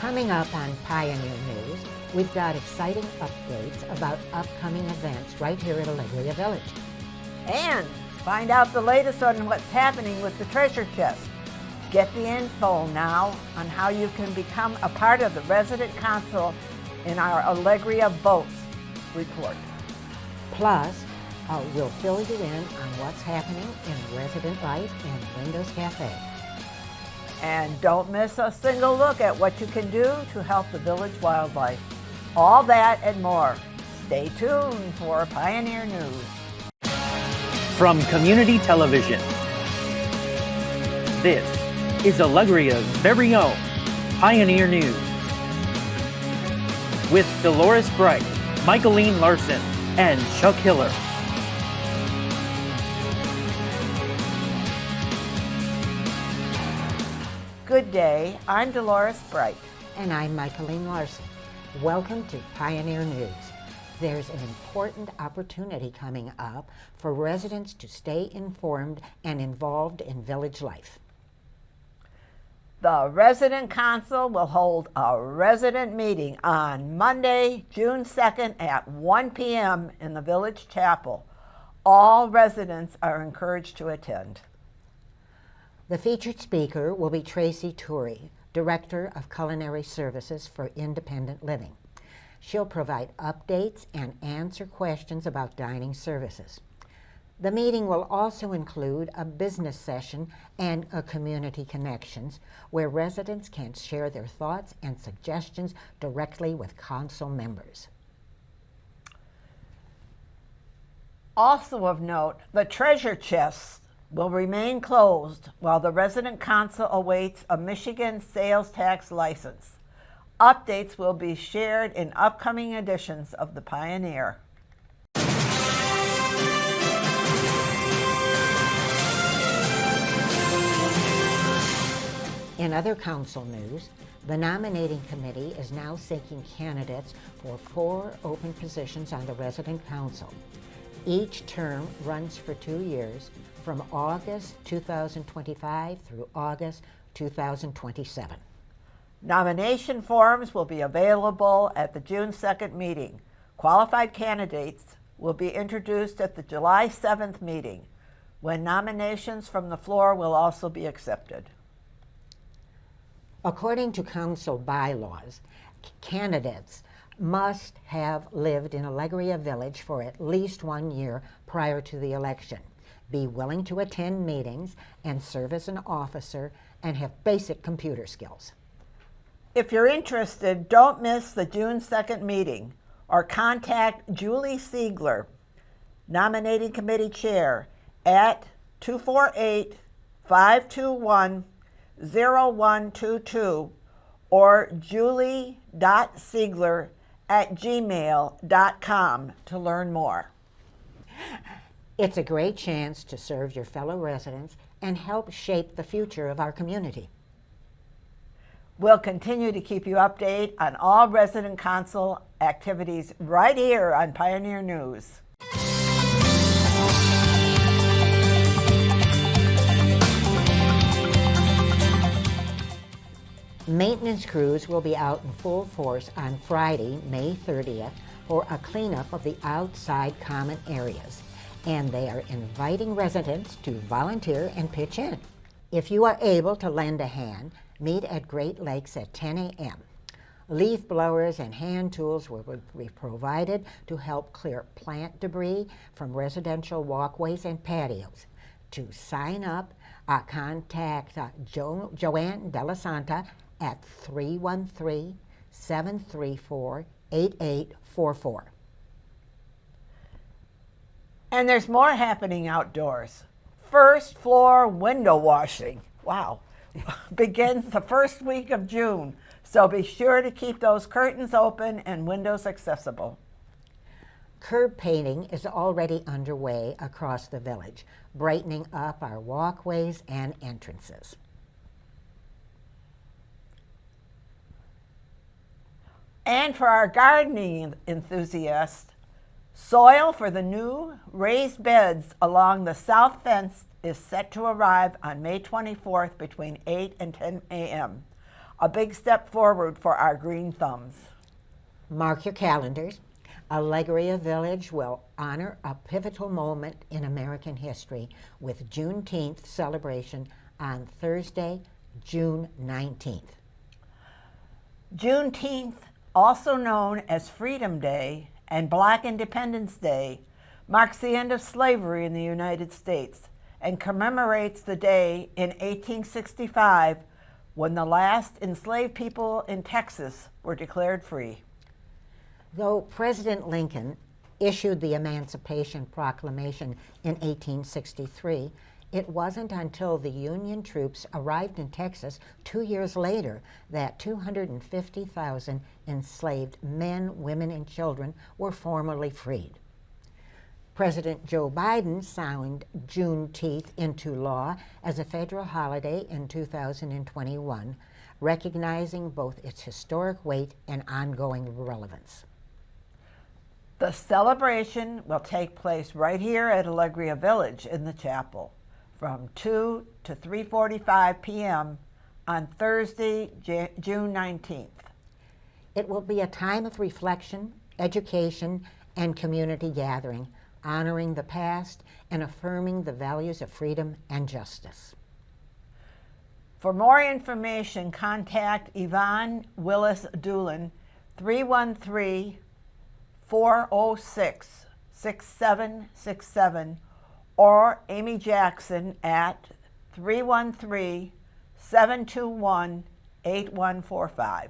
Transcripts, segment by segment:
Coming up on Pioneer News, we've got exciting updates about upcoming events right here at Alegria Village. And find out the latest on what's happening with the treasure chest. Get the info now on how you can become a part of the resident council in our Alegria Votes report. Plus, we'll fill you in on what's happening in resident life in Windows Cafe. And don't miss a single look at what you can do to help the village wildlife. All that and more. Stay tuned for Pioneer News. From Community Television, this is Alegria's very own Pioneer News. With Dolores Bright, Michaeline Larson, and Chuck Hiller. Good day, I'm Dolores Bright. And I'm Michaeline Larson. Welcome to Pioneer News. There's an important opportunity coming up for residents to stay informed and involved in village life. The Resident Council will hold a resident meeting on Monday, June 2nd at 1 p.m. in the Village Chapel. All residents are encouraged to attend. The featured speaker will be Tracy Toury, Director of Culinary Services for Independent Living. She'll provide updates and answer questions about dining services. The meeting will also include a business session and a community connections where residents can share their thoughts and suggestions directly with council members. Also of note, the treasure chest will remain closed while the resident council awaits a Michigan sales tax license. Updates will be shared in upcoming editions of the Pioneer. In other council news, the nominating committee is now seeking candidates for 4 open positions on the resident council. Each term runs for 2 years, from August 2025 through August 2027. Nomination forms will be available at the June 2nd meeting. Qualified candidates will be introduced at the July 7th meeting, when nominations from the floor will also be accepted. According to council bylaws, candidates must have lived in Alegria Village for at least 1 year prior to the election, be willing to attend meetings and serve as an officer, and have basic computer skills. If you're interested, don't miss the June 2nd meeting or contact Julie Siegler, Nominating Committee Chair, at 248-521-0122 or julie.siegler@gmail.com to learn more. It's a great chance to serve your fellow residents and help shape the future of our community. We'll continue to keep you updated on all resident council activities right here on Pioneer News. Maintenance crews will be out in full force on Friday, May 30th, for a cleanup of the outside common areas, and they are inviting residents to volunteer and pitch in. If you are able to lend a hand, meet at Great Lakes at 10 a.m. Leaf blowers and hand tools will be provided to help clear plant debris from residential walkways and patios. To sign up, contact Joanne Delasanta at 313-734-8844. And there's more happening outdoors. First floor window washing. Wow. Begins the first week of June, so be sure to keep those curtains open and windows accessible. Curb painting is already underway across the village, brightening up our walkways and entrances. And for our gardening enthusiasts, soil for the new raised beds along the south fence is set to arrive on May 24th between 8 and 10 a.m. A big step forward for our green thumbs. Mark your calendars. Allegria Village will honor a pivotal moment in American history with Juneteenth celebration on Thursday, June 19th. Juneteenth, also known as Freedom Day and Black Independence Day, marks the end of slavery in the United States and commemorates the day in 1865 when the last enslaved people in Texas were declared free. Though President Lincoln issued the Emancipation Proclamation in 1863, it wasn't until the Union troops arrived in Texas 2 years later that 250,000 enslaved men, women, and children were formally freed. President Joe Biden signed Juneteenth into law as a federal holiday in 2021, recognizing both its historic weight and ongoing relevance. The celebration will take place right here at Allegria Village in the chapel from 2 to 3:45 p.m. on Thursday, June 19th. It will be a time of reflection, education, and community gathering, honoring the past and affirming the values of freedom and justice. For more information, contact Yvonne Willis Doolin, 313-406-6767, or Amy Jackson at 313-721-8145.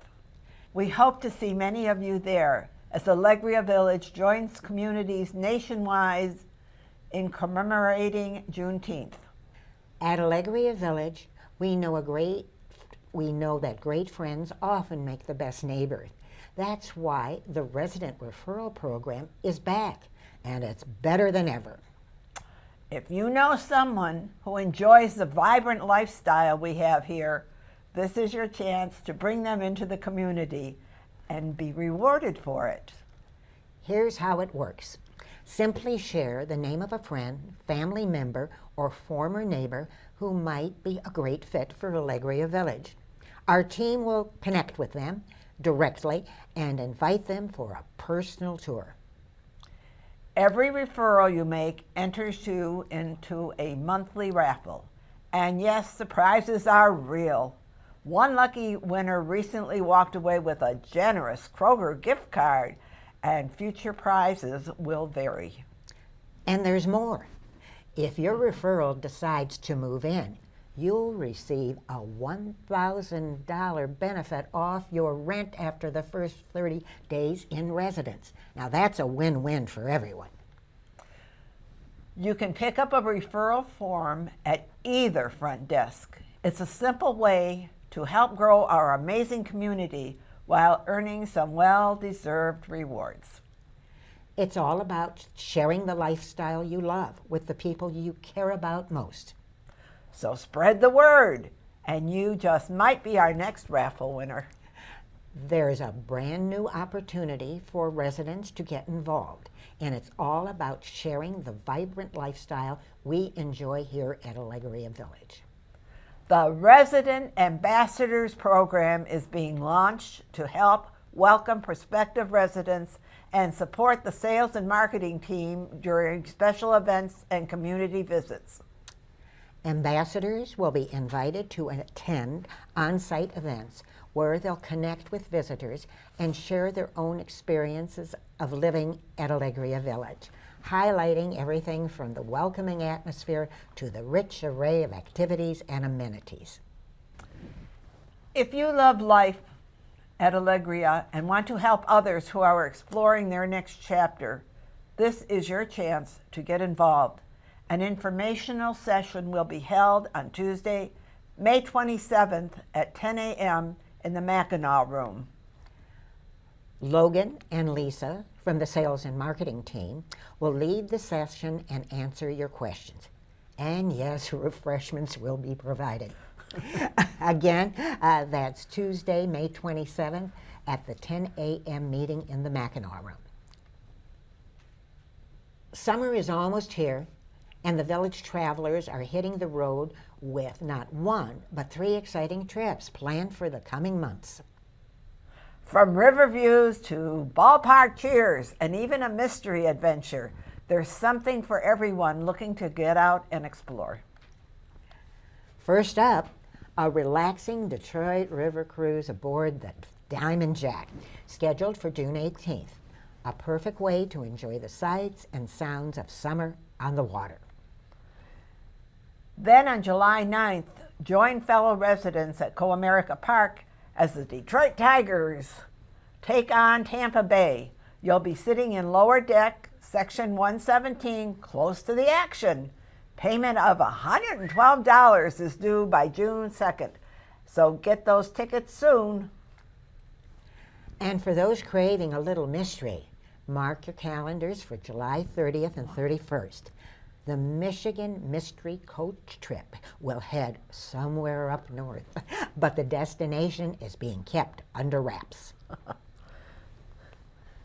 We hope to see many of you there as Allegria Village joins communities nationwide in commemorating Juneteenth. At Allegria Village, we know that great friends often make the best neighbors. That's why the resident referral program is back, and it's better than ever. If you know someone who enjoys the vibrant lifestyle we have here, this is your chance to bring them into the community and be rewarded for it. Here's how it works. Simply share the name of a friend, family member, or former neighbor who might be a great fit for Allegria Village. Our team will connect with them directly and invite them for a personal tour. Every referral you make enters you into a monthly raffle. And yes, the prizes are real. One lucky winner recently walked away with a generous Kroger gift card, and future prizes will vary. And there's more. If your referral decides to move in, you'll receive a $1,000 benefit off your rent after the first 30 days in residence. Now that's a win-win for everyone. You can pick up a referral form at either front desk. It's a simple way to help grow our amazing community while earning some well-deserved rewards. It's all about sharing the lifestyle you love with the people you care about most. So spread the word, and you just might be our next raffle winner. There's a brand new opportunity for residents to get involved, and it's all about sharing the vibrant lifestyle we enjoy here at Allegria Village. The Resident Ambassadors Program is being launched to help welcome prospective residents and support the sales and marketing team during special events and community visits. Ambassadors will be invited to attend on-site events where they'll connect with visitors and share their own experiences of living at Allegria Village, highlighting everything from the welcoming atmosphere to the rich array of activities and amenities. If you love life at Allegria and want to help others who are exploring their next chapter, this is your chance to get involved. An informational session will be held on Tuesday, May 27th at 10 a.m. in the Mackinac Room. Logan and Lisa from the sales and marketing team will lead the session and answer your questions. And yes, refreshments will be provided. Again, that's Tuesday, May 27th at the 10 a.m. meeting in the Mackinac Room. Summer is almost here, And the Village Travelers are hitting the road with not one, but 3 exciting trips planned for the coming months. From river views to ballpark cheers and even a mystery adventure, there's something for everyone looking to get out and explore. First up, a relaxing Detroit River cruise aboard the Diamond Jack, scheduled for June 18th. A perfect way to enjoy the sights and sounds of summer on the water. Then on July 9th, join fellow residents at Co-America Park as the Detroit Tigers take on Tampa Bay. You'll be sitting in lower deck, section 117, close to the action. Payment of $112 is due by June 2nd, so get those tickets soon. And for those craving a little mystery, mark your calendars for July 30th and 31st. The Michigan Mystery Coach trip will head somewhere up north, but the destination is being kept under wraps.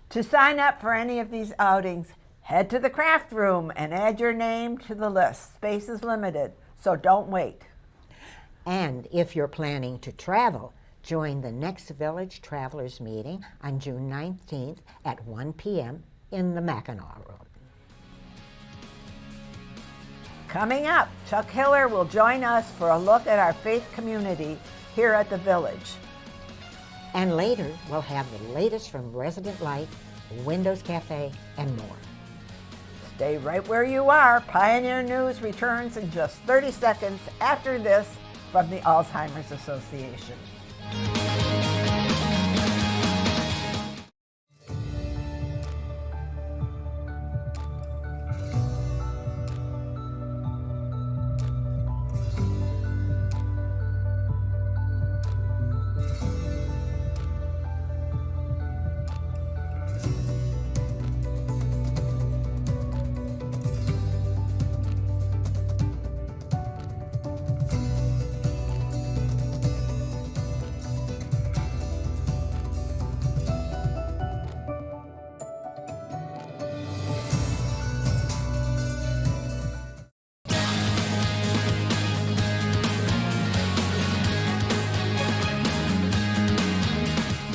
To sign up for any of these outings, head to the craft room and add your name to the list. Space is limited, so don't wait. And if you're planning to travel, join the next Village Travelers meeting on June 19th at 1 p.m. in the Mackinac Room. Coming up, Chuck Hiller will join us for a look at our faith community here at the Village. And later, we'll have the latest from Resident Life, Windows Cafe, and more. Stay right where you are. Pioneer News returns in just 30 seconds after this from the Alzheimer's Association.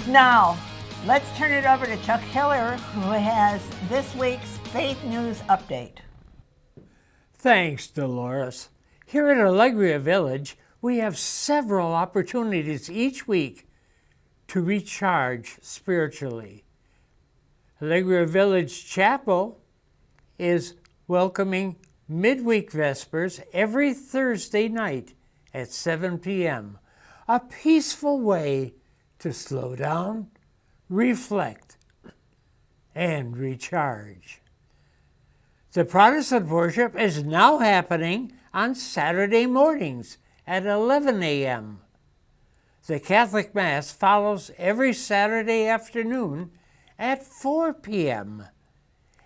Now, let's turn it over to Chuck Hiller, who has this week's Faith News Update. Thanks, Dolores. Here at Allegria Village, we have several opportunities each week to recharge spiritually. Allegria Village Chapel is welcoming midweek Vespers every Thursday night at 7 p.m., a peaceful way to slow down, reflect, and recharge. The Protestant worship is now happening on Saturday mornings at 11 a.m. The Catholic Mass follows every Saturday afternoon at 4 p.m.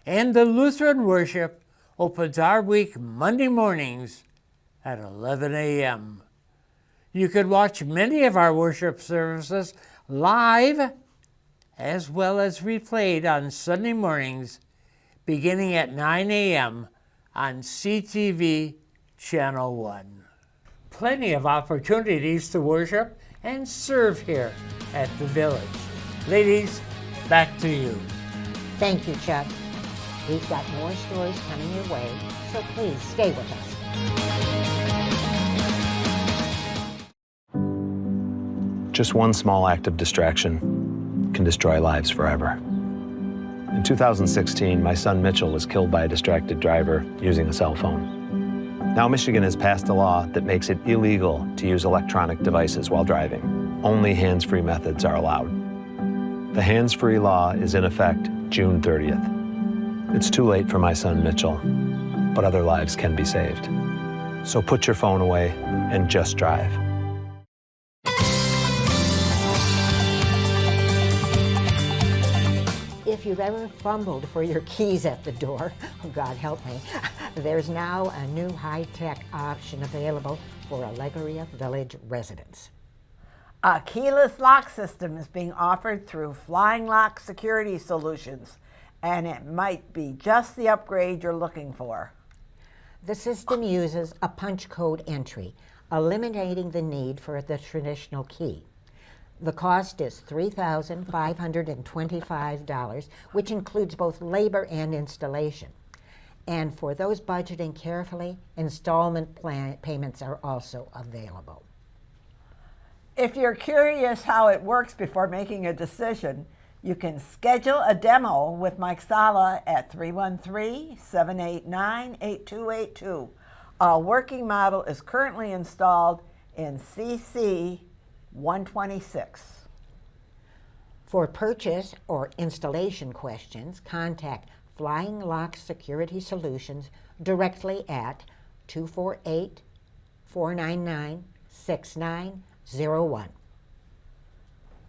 And the Lutheran worship opens our week Monday mornings at 11 a.m. You can watch many of our worship services live as well as replayed on Sunday mornings beginning at 9 a.m. on CTV Channel 1. Plenty of opportunities to worship and serve here at the Village. Ladies, back to you. Thank you, Chuck. We've got more stories coming your way, so please stay with us. Just one small act of distraction can destroy lives forever. In 2016, my son Mitchell was killed by a distracted driver using a cell phone. Now Michigan has passed a law that makes it illegal to use electronic devices while driving. Only hands-free methods are allowed. The hands-free law is in effect June 30th. It's too late for my son Mitchell, but other lives can be saved. So put your phone away and just drive. If you've ever fumbled for your keys at the door, oh God help me, there's now a new high-tech option available for Allegria Village residents. A keyless lock system is being offered through Flying Lock Security Solutions, and it might be just the upgrade you're looking for. The system uses a punch code entry, eliminating the need for the traditional key. The cost is $3,525, which includes both labor and installation. And for those budgeting carefully, installment payments are also available. If you're curious how it works before making a decision, you can schedule a demo with Mike Sala at 313-789-8282. A working model is currently installed in CC 126. For purchase or installation questions, contact Flying Lock Security Solutions directly at 248-499-6901.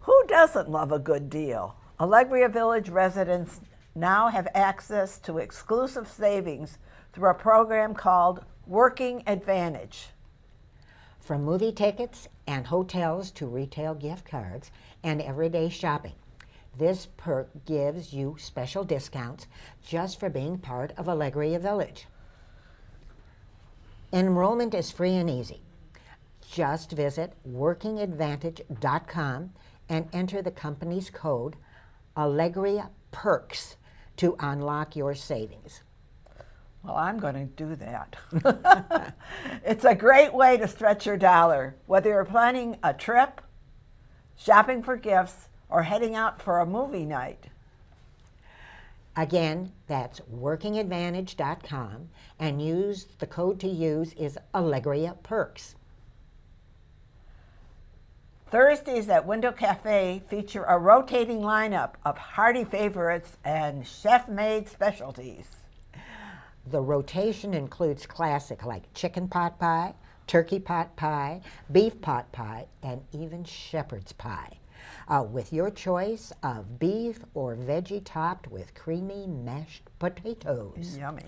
Who doesn't love a good deal? Allegria Village residents now have access to exclusive savings through a program called Working Advantage. From movie tickets and hotels to retail gift cards and everyday shopping, this perk gives you special discounts just for being part of Allegria Village. Enrollment is free and easy. Just visit workingadvantage.com and enter the company's code Allegria Perks to unlock your savings. Well, I'm going to do that. It's a great way to stretch your dollar, whether you're planning a trip, shopping for gifts, or heading out for a movie night. Again, that's workingadvantage.com, and the code to use is Allegria Perks. Thursdays at Window Cafe feature a rotating lineup of hearty favorites and chef-made specialties. The rotation includes classic like chicken pot pie, turkey pot pie, beef pot pie, and even shepherd's pie, with your choice of beef or veggie topped with creamy mashed potatoes. Yummy.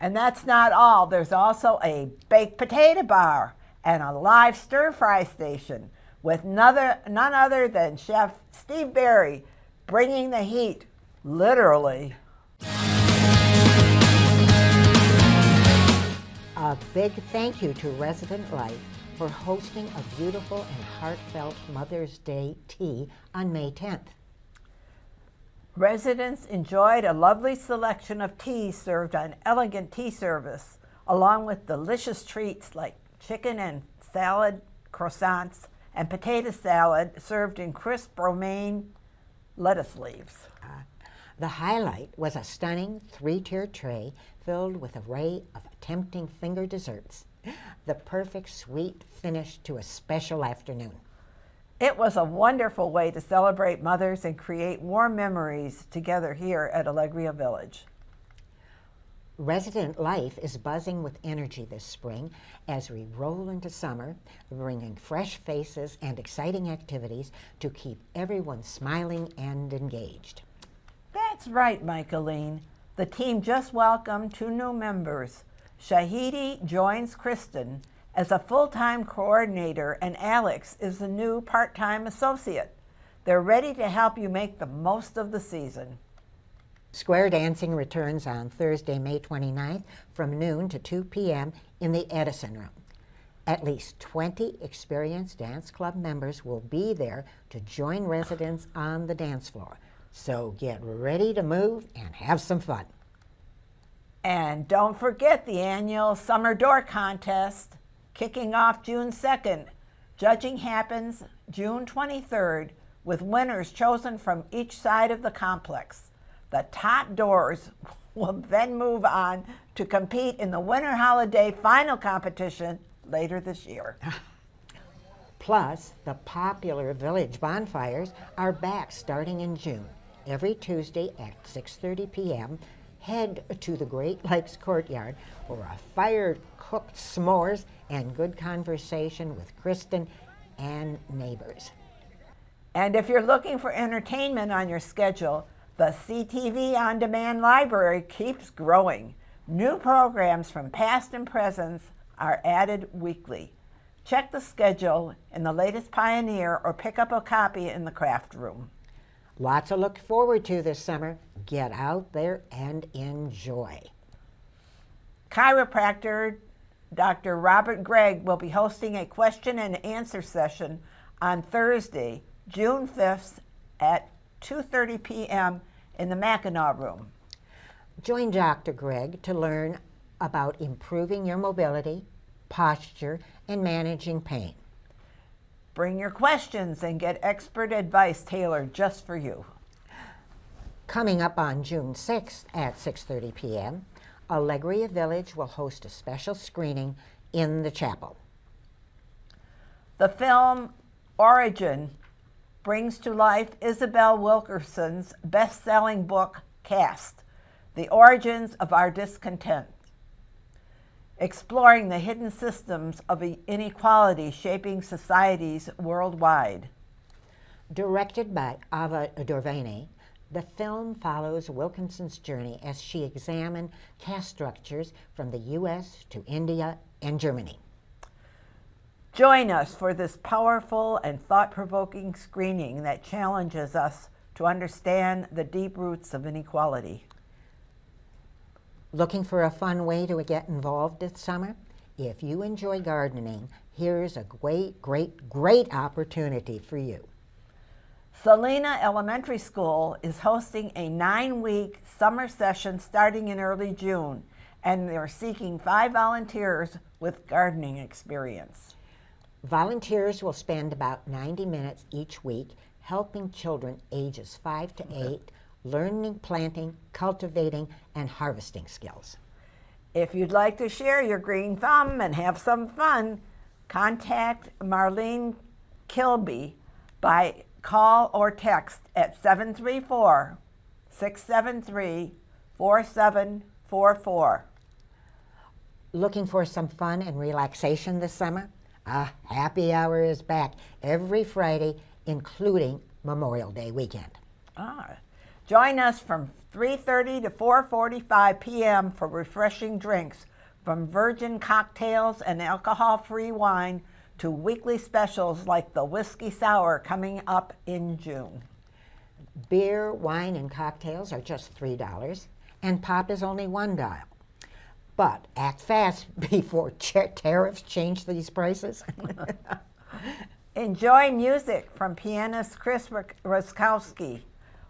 And that's not all. There's also a baked potato bar and a live stir-fry station with none other than Chef Steve Berry bringing the heat, literally. A big thank you to Resident Life for hosting a beautiful and heartfelt Mother's Day tea on May 10th. Residents enjoyed a lovely selection of teas served on elegant tea service, along with delicious treats like chicken and salad croissants and potato salad served in crisp romaine lettuce leaves. The highlight was a stunning 3-tier tray filled with an array of tempting finger desserts, the perfect sweet finish to a special afternoon. It was a wonderful way to celebrate mothers and create warm memories together here at Allegria Village. Resident Life is buzzing with energy this spring as we roll into summer, bringing fresh faces and exciting activities to keep everyone smiling and engaged. That's right, Michaeline. The team just welcomed 2 new members. Shahidi joins Kristen as a full-time coordinator, and Alex is the new part-time associate. They're ready to help you make the most of the season. Square dancing returns on Thursday, May 29th from noon to 2 p.m. in the Edison Room. At least 20 experienced dance club members will be there to join residents on the dance floor. So get ready to move and have some fun. And don't forget the annual Summer Door Contest, kicking off June 2nd. Judging happens June 23rd, with winners chosen from each side of the complex. The top doors will then move on to compete in the Winter Holiday Final Competition later this year. Plus, the popular village bonfires are back starting in June. Every Tuesday at 6:30 p.m., head to the Great Lakes Courtyard for a fire-cooked s'mores and good conversation with Kristen and neighbors. And if you're looking for entertainment on your schedule, the CTV On Demand library keeps growing. New programs from past and present are added weekly. Check the schedule in the latest Pioneer or pick up a copy in the craft room. Lots to look forward to this summer. Get out there and enjoy. Chiropractor Dr. Robert Gregg will be hosting a question and answer session on Thursday, June 5th at 2:30 p.m. in the Mackinac Room. Join Dr. Gregg to learn about improving your mobility, posture, and managing pain. Bring your questions and get expert advice tailored just for you. Coming up on June 6th at 6:30 p.m., Alegria Village will host a special screening in the chapel. The film Origin brings to life Isabel Wilkerson's best-selling book, Caste: The Origins of Our Discontent, exploring the hidden systems of inequality shaping societies worldwide. Directed by Ava Duvernay, the film follows Wilkinson's journey as she examined caste structures from the U.S. to India and Germany. Join us for this powerful and thought-provoking screening that challenges us to understand the deep roots of inequality. Looking for a fun way to get involved this summer? If you enjoy gardening, here's a great opportunity for you. Salina Elementary School is hosting a 9-week summer session starting in early June, and they're seeking 5 volunteers with gardening experience. Volunteers will spend about 90 minutes each week helping children ages 5 to 8 learning planting, cultivating, and harvesting skills. If you'd like to share your green thumb and have some fun, contact Marlene Kilby by call or text at 734-673-4744. Looking for some fun and relaxation this summer? Happy Hour is back every Friday, including Memorial Day weekend. Join us from 3:30 to 4:45 p.m. for refreshing drinks, from virgin cocktails and alcohol-free wine to weekly specials like the Whiskey Sour coming up in June. Beer, wine, and cocktails are just $3, and pop is only $1. But act fast before tariffs change these prices. Enjoy music from pianist Chris Ruskowski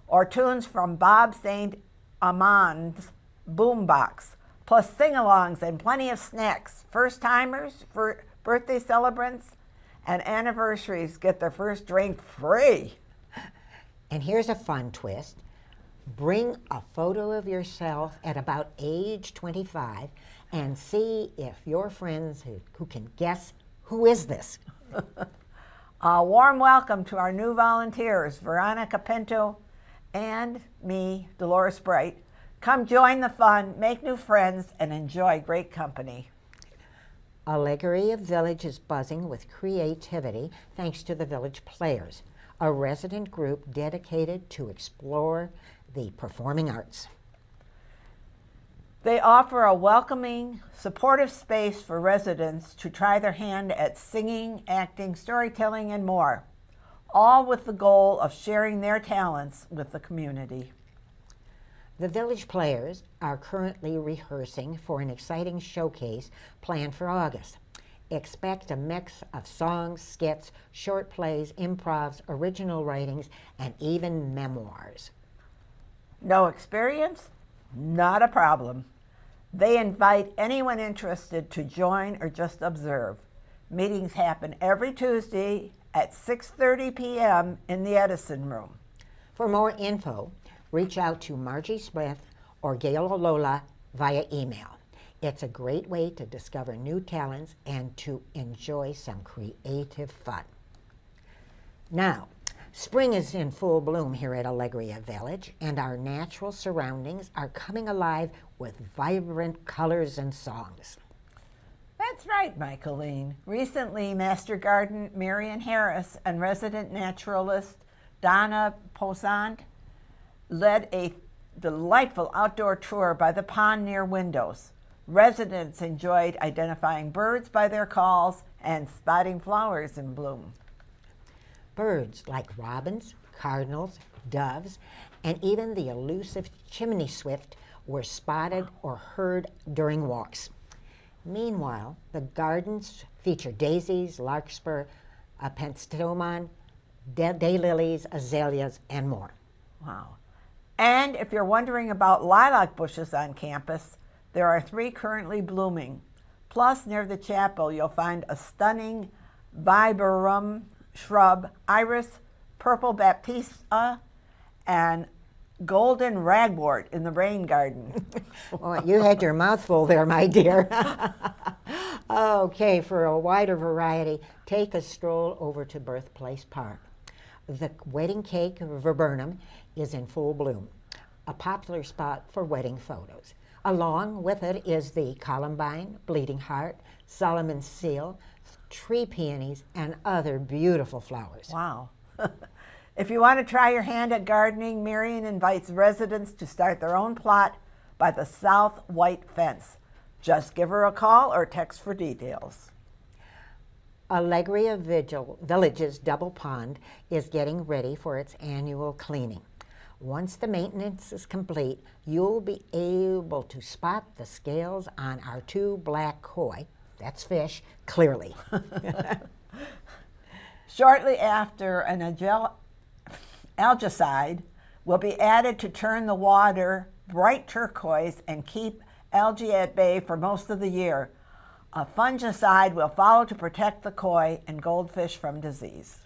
or tunes from Bob St. Amand's boombox, plus sing-alongs and plenty of snacks. First-timers, for birthday celebrants, and anniversaries get their first drink free. And here's a fun twist. Bring a photo of yourself at about age 25 and see if your friends who can guess who is this. A warm welcome to our new volunteers, Veronica Pinto and me, Dolores Bright. Come join the fun, make new friends, and enjoy great company. Alegria Village is buzzing with creativity thanks to the Village Players, a resident group dedicated to explore the performing arts. They offer a welcoming, supportive space for residents to try their hand at singing, acting, storytelling, and more, all with the goal of sharing their talents with the community. The Village Players are currently rehearsing for an exciting showcase planned for August. Expect a mix of songs, skits, short plays, improvs, original writings, and even memoirs. No experience? Not a problem. They invite anyone interested to join or just observe. Meetings happen every Tuesday at 6:30 p.m. in the Edison Room. For more info, reach out to Margie Smith or Gail Lola via email. It's a great way to discover new talents and to enjoy some creative fun. Now, spring is in full bloom here at Alegria Village, and our natural surroundings are coming alive with vibrant colors and songs. That's right, Michaeline. Recently, Master Garden Marion Harris and resident naturalist Donna Posant led a delightful outdoor tour by the pond near windows. Residents enjoyed identifying birds by their calls and spotting flowers in bloom. Birds like robins, cardinals, doves, and even the elusive chimney swift were spotted or heard during walks. Meanwhile, the gardens feature daisies, larkspur, penstemon, daylilies, azaleas, and more. Wow. And if you're wondering about lilac bushes on campus, there are 3 currently blooming. Plus, near the chapel, you'll find a stunning viburnum shrub, iris, purple baptista, and golden ragwort in the rain garden. Oh, you had your mouth full there, my dear. Okay, for a wider variety, take a stroll over to Birthplace Park. The wedding cake viburnum is in full bloom, a popular spot for wedding photos. Along with it is the columbine, bleeding heart, Solomon's seal, tree peonies, and other beautiful flowers. Wow. If you want to try your hand at gardening, Marion invites residents to start their own plot by the south white fence. Just give her a call or text for details. Allegria Village's Double Pond is getting ready for its annual cleaning. Once the maintenance is complete, you'll be able to spot the scales on our 2 black koi, that's fish, clearly. Shortly after, an algicide will be added to turn the water bright turquoise and keep algae at bay for most of the year. A fungicide will follow to protect the koi and goldfish from disease.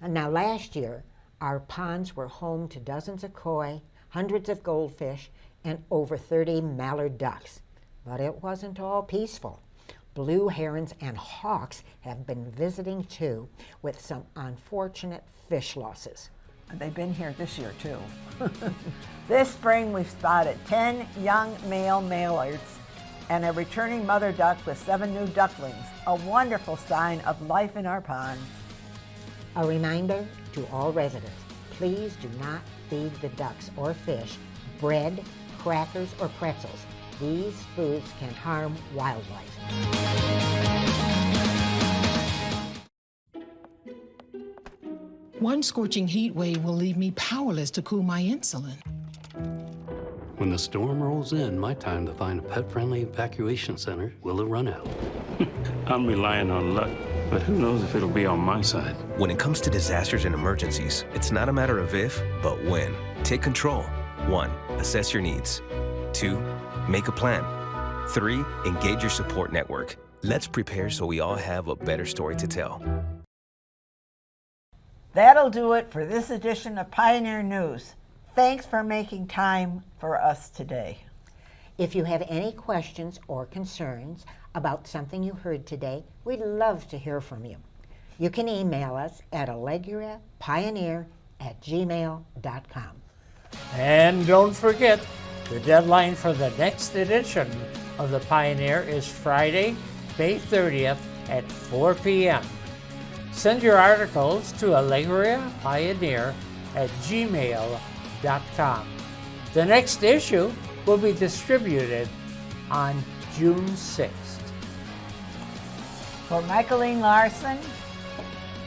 And now last year, our ponds were home to dozens of koi, hundreds of goldfish, and over 30 mallard ducks. But it wasn't all peaceful. Blue herons and hawks have been visiting too, with some unfortunate fish losses. And they've been here this year too. This spring we've spotted 10 young male mallards and a returning mother duck with 7 new ducklings, a wonderful sign of life in our ponds. A reminder to all residents, please do not feed the ducks or fish bread, crackers, or pretzels. These foods can harm wildlife. One scorching heat wave will leave me powerless to cool my insulin. When the storm rolls in, my time to find a pet-friendly evacuation center will have run out. I'm relying on luck, but who knows if it'll be on my side. When it comes to disasters and emergencies, it's not a matter of if, but when. Take control. 1. Assess your needs. 2. Make a plan. 3. Engage your support network. Let's prepare so we all have a better story to tell. That'll do it for this edition of Pioneer News. Thanks for making time for us today. If you have any questions or concerns about something you heard today, we'd love to hear from you. You can email us at allegriapioneer@gmail.com. And don't forget, the deadline for the next edition of the Pioneer is Friday, May 30th at 4 p.m. Send your articles to allegriapioneer@gmail.com. The next issue will be distributed on June 6th. For Michaeline Larson,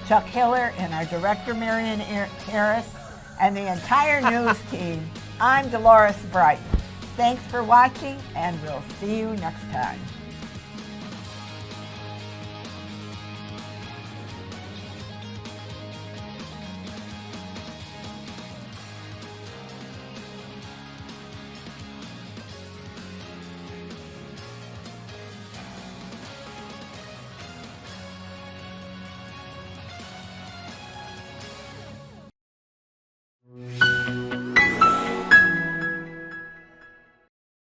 Chuck Hiller, and our director, Marion Harris, and the entire news team, I'm Dolores Bright. Thanks for watching, and we'll see you next time.